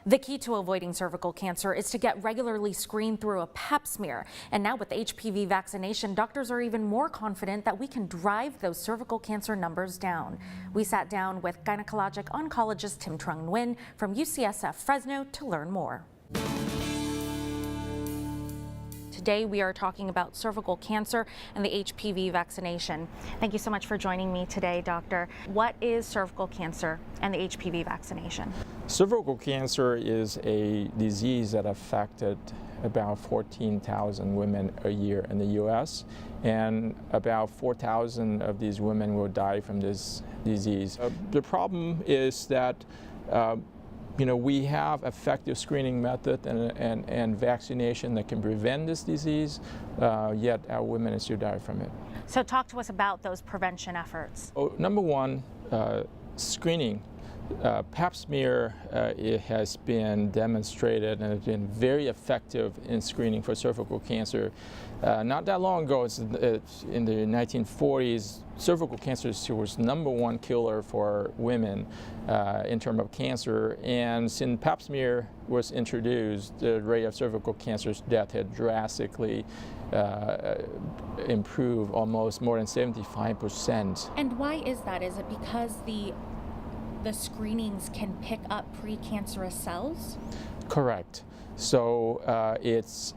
The key to avoiding cervical cancer is to get regularly screened through a pap smear. And now with HPV vaccination, doctors are even more confident that we can drive those cervical cancer numbers down. We sat down with gynecologic oncologist Tim Trung Nguyen from UCSF Fresno to learn more. Today we are talking about cervical cancer and the HPV vaccination. Thank you so much for joining me today, doctor. What is cervical cancer and the HPV vaccination? Cervical cancer is a disease that affected about 14,000 women a year in the U.S. and about 4,000 of these women will die from this disease. The problem is that we have effective screening method and vaccination that can prevent this disease, yet our women still die from it. So talk to us about those prevention efforts. Number one, screening. Pap smear it has been demonstrated and has been very effective in screening for cervical cancer. Not that long ago, in the 1940s, cervical cancer was #1 killer for women in terms of cancer. And since Pap smear was introduced, the rate of cervical cancer death had drastically improved, almost more than 75%. And why is that? Is it because the screenings can pick up precancerous cells? Correct. So it's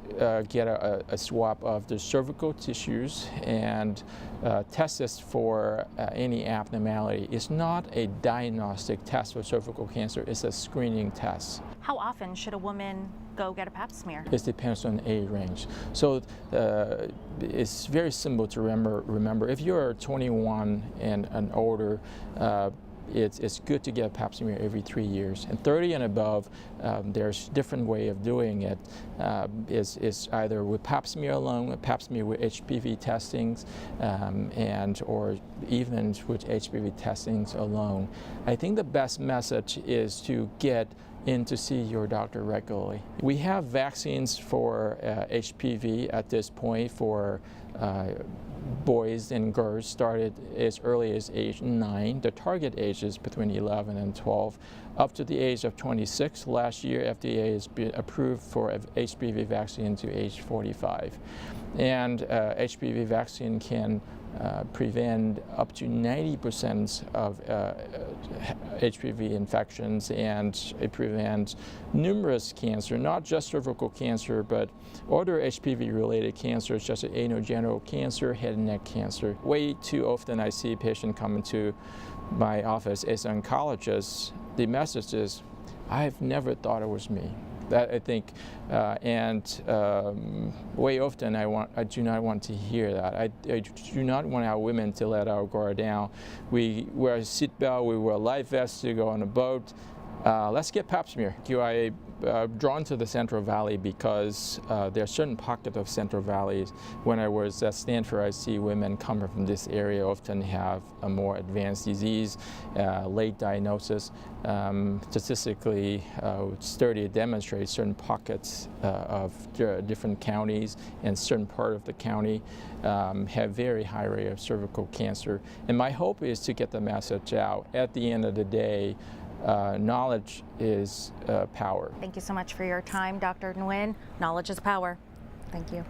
get a swab of the cervical tissues and test this for any abnormality. It's not a diagnostic test for cervical cancer, it's a screening test. How often should a woman go get a pap smear? It depends on age range. So it's very simple to remember. If you're 21 and older, it's good to get a pap smear every 3 years. And 30 and above, there's different way of doing it. It's either with pap smear alone, a pap smear with HPV testings, or even with HPV testings alone. I think the best message is to get in to see your doctor regularly. We have vaccines for HPV at this point for boys and girls started as early as age 9. The target age is between 11 and 12, up to the age of 26. Last year, FDA has been approved for HPV vaccine to age 45. And HPV vaccine can prevent up to 90% of HPV infections, and it prevents numerous cancer, not just cervical cancer, but other HPV-related cancers such as anogenital cancer, head and neck cancer. Way too often I see patients come into my office as oncologists. The message is, I've never thought it was me. That I think, way often I do not want to hear that. I do not want our women to let our guard down. We wear a seatbelt, we wear life vests to go on a boat. Let's get pap smear. I'm drawn to the Central Valley because there are certain pockets of Central Valley. When I was at Stanford, I see women coming from this area often have a more advanced disease, late diagnosis. Statistically, study demonstrates certain pockets of different counties and certain part of the county have very high rate of cervical cancer. And my hope is to get the message out. At the end of the day, knowledge is power. Thank you so much for your time, Dr. Nguyen. Knowledge is power. Thank you.